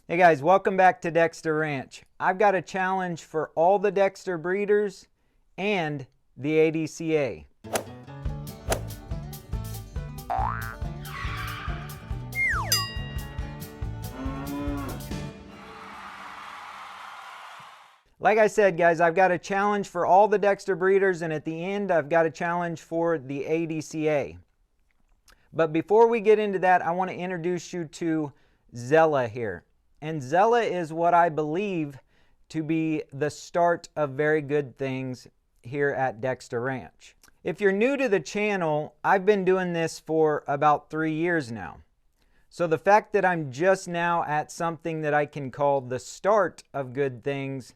Hey guys, welcome back to Dexter Ranch. I've got a challenge for all the Dexter breeders and the ADCA. Like I said, guys, I've got a challenge for all the Dexter breeders, and at the end, I've got a challenge for the ADCA. But before we get into that, I want to introduce you to Zella here. And Zella is what I believe to be the start of very good things here at Dexter Ranch. If you're new to the channel, I've been doing this for about 3 years now. So the fact that I'm just now at something that I can call the start of good things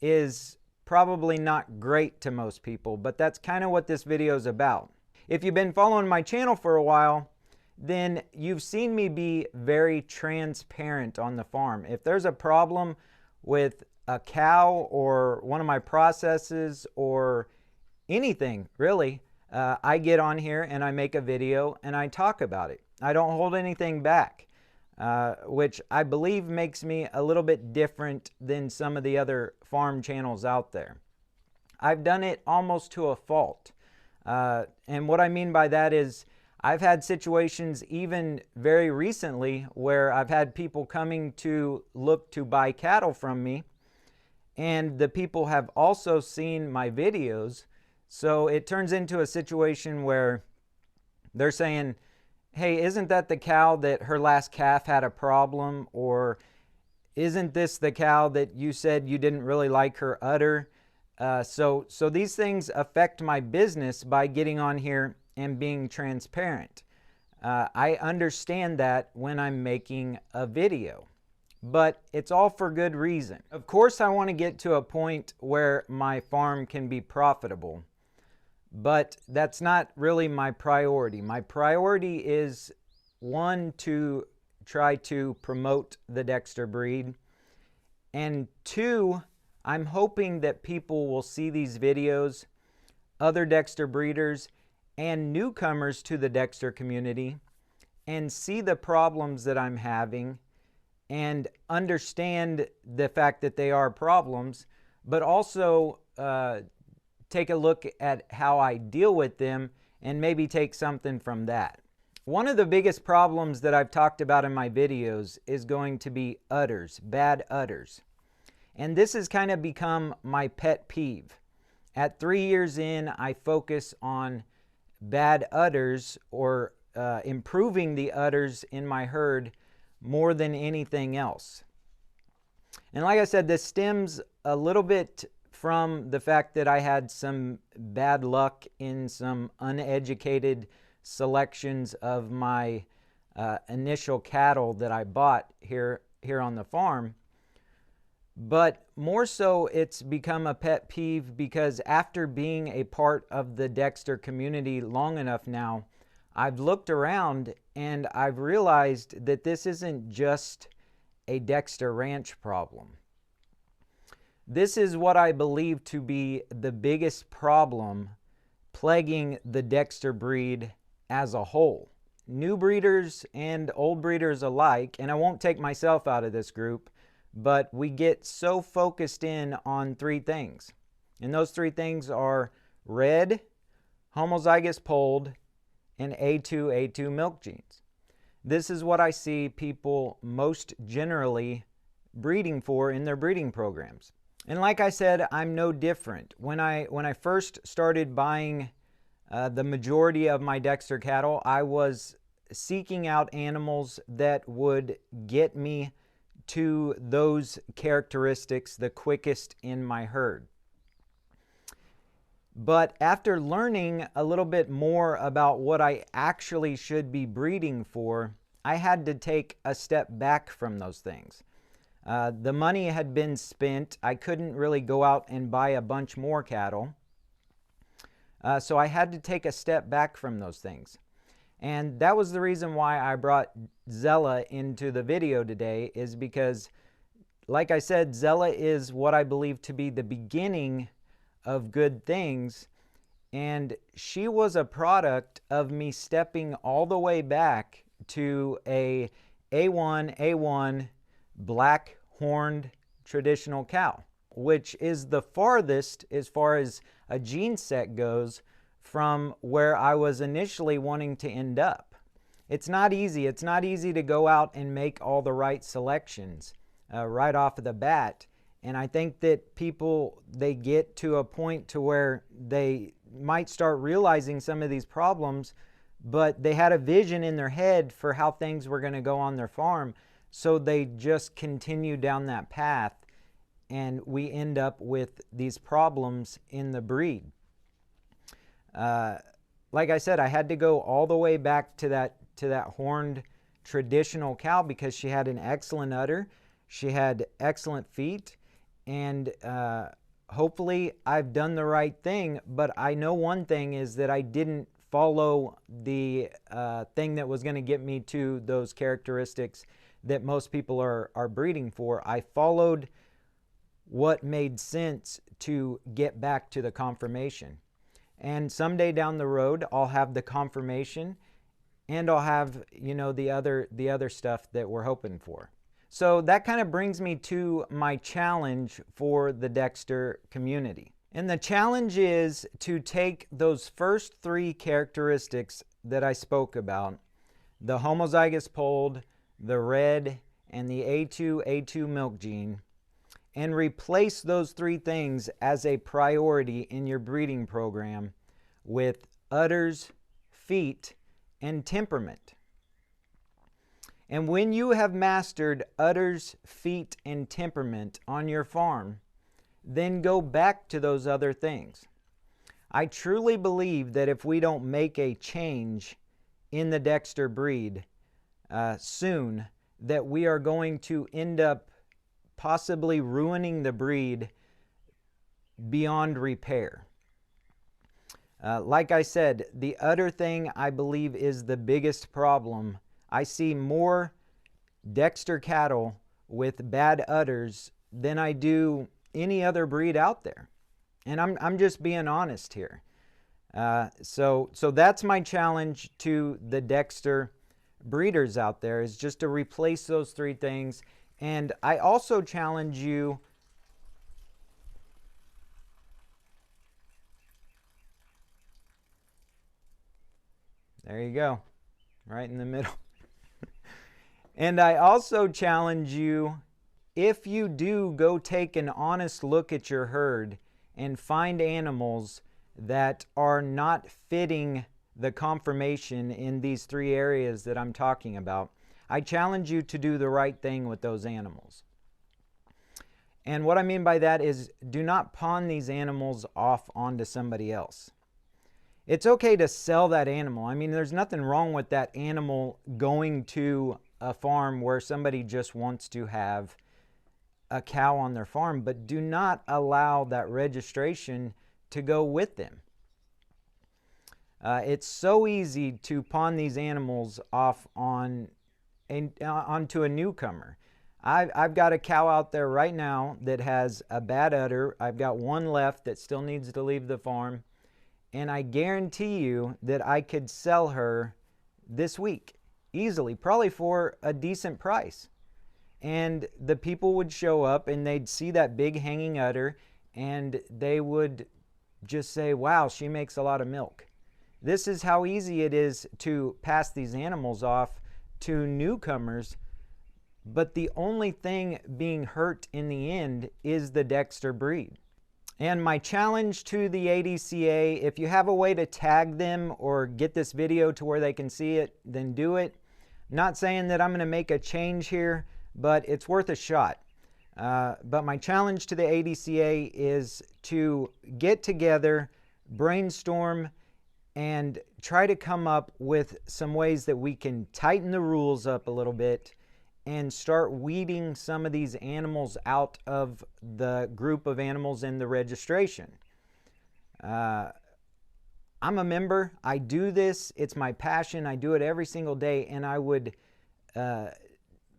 is probably not great to most people, but that's kind of what this video is about. If you've been following my channel for a while, then you've seen me be very transparent on the farm. If there's a problem with a cow or one of my processes or anything really, I get on here and I make a video and I talk about it. I don't hold anything back, which I believe makes me a little bit different than some of the other farm channels out there. I've done it almost to a fault. And what I mean by that is I've had situations even very recently where I've had people coming to look to buy cattle from me, and the people have also seen my videos. So it turns into a situation where they're saying, hey, isn't that the cow that her last calf had a problem? Or isn't this the cow that you said you didn't really like her udder? So these things affect my business by getting on here and being transparent. I understand that when I'm making a video, but it's all for good reason. Of course, I want to get to a point where my farm can be profitable, but that's not really my priority. My priority is, one, to try to promote the Dexter breed, and two, I'm hoping that people will see these videos, other Dexter breeders, and newcomers to the Dexter community, and see the problems that I'm having and understand the fact that they are problems, but also take a look at how I deal with them and maybe take something from that. One of the biggest problems that I've talked about in my videos is going to be udders, bad udders. And this has kind of become my pet peeve. At 3 years in, I focus on bad udders or improving the udders in my herd more than anything else. And like I said, this stems a little bit from the fact that I had some bad luck in some uneducated selections of my initial cattle that I bought here on the farm. But more so, it's become a pet peeve because after being a part of the Dexter community long enough now, I've looked around and I've realized that this isn't just a Dexter Ranch problem. This is what I believe to be the biggest problem plaguing the Dexter breed as a whole. New breeders and old breeders alike, and I won't take myself out of this group, but we get so focused in on 3 things. And those 3 things are red, homozygous polled, and A2 milk genes. This is what I see people most generally breeding for in their breeding programs. And like I said, I'm no different. When I first started buying the majority of my Dexter cattle, I was seeking out animals that would get me to those characteristics the quickest in my herd. But after learning a little bit more about what I actually should be breeding for, I had to take a step back from those things. The money had been spent. I couldn't really go out and buy a bunch more cattle. So I had to take a step back from those things. And that was the reason why I brought Zella into the video today, is because, like I said, Zella is what I believe to be the beginning of good things. And she was a product of me stepping all the way back to a A1 black horned traditional cow, which is the farthest as far as a gene set goes from where I was initially wanting to end up. It's not easy. It's not easy to go out and make all the right selections right off of the bat. And I think that people, they get to a point to where they might start realizing some of these problems, but they had a vision in their head for how things were going to go on their farm. So they just continue down that path, and we end up with these problems in the breed. Like I said, I had to go all the way back to that horned traditional cow because she had an excellent udder, she had excellent feet, and hopefully I've done the right thing. But I know one thing is that I didn't follow the thing that was going to get me to those characteristics that most people are breeding for. I followed what made sense to get back to the conformation. And someday down the road, I'll have the conformation, and I'll have, you know, the other stuff that we're hoping for. So that kind of brings me to my challenge for the Dexter community. And the challenge is to take those first three characteristics that I spoke about, the homozygous polled, the red, and the A2 milk gene, and replace those three things as a priority in your breeding program with udders, feet, and temperament. And when you have mastered udders, feet, and temperament on your farm, then go back to those other things. I truly believe that if we don't make a change in the Dexter breed soon, that we are going to end up possibly ruining the breed beyond repair. Like I said, the udder thing I believe is the biggest problem. I see more Dexter cattle with bad udders than I do any other breed out there. And I'm just being honest here. So that's my challenge to the Dexter breeders out there, is just to replace those three things. And I also challenge you there you go, right in the middle. And I also challenge you, if you do go take an honest look at your herd and find animals that are not fitting the conformation in these three areas that I'm talking about, I challenge you to do the right thing with those animals. And what I mean by that is, do not pawn these animals off onto somebody else. It's okay to sell that animal. I mean, there's nothing wrong with that animal going to a farm where somebody just wants to have a cow on their farm, but do not allow that registration to go with them. It's so easy to pawn these animals off onto a newcomer. I've got a cow out there right now that has a bad udder. I've got one left that still needs to leave the farm. And I guarantee you that I could sell her this week easily, probably for a decent price. And the people would show up and they'd see that big hanging udder and they would just say, wow, she makes a lot of milk. This is how easy it is to pass these animals off to newcomers. But the only thing being hurt in the end is the Dexter breed. And my challenge to the ADCA, if you have a way to tag them or get this video to where they can see it, then do it. Not saying that I'm going to make a change here, but it's worth a shot. But my challenge to the ADCA is to get together, brainstorm, and try to come up with some ways that we can tighten the rules up a little bit and start weeding some of these animals out of the group of animals in the registration. I'm a member. I do this. It's my passion. I do it every single day, and I would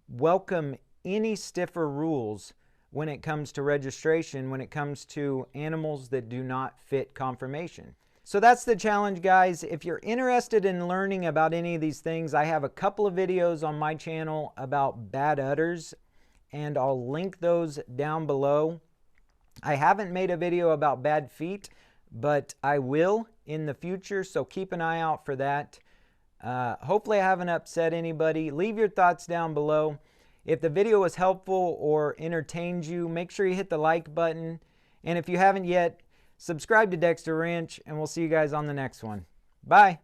welcome any stiffer rules when it comes to registration, when it comes to animals that do not fit conformation. So that's the challenge, guys. If you're interested in learning about any of these things, I have a couple of videos on my channel about bad udders and I'll link those down below. I haven't made a video about bad feet, but I will in the future, so keep an eye out for that. Hopefully I haven't upset anybody. Leave your thoughts down below. If the video was helpful or entertained you, make sure you hit the like button. And if you haven't yet, subscribe to Dexter Wrench, and we'll see you guys on the next one. Bye.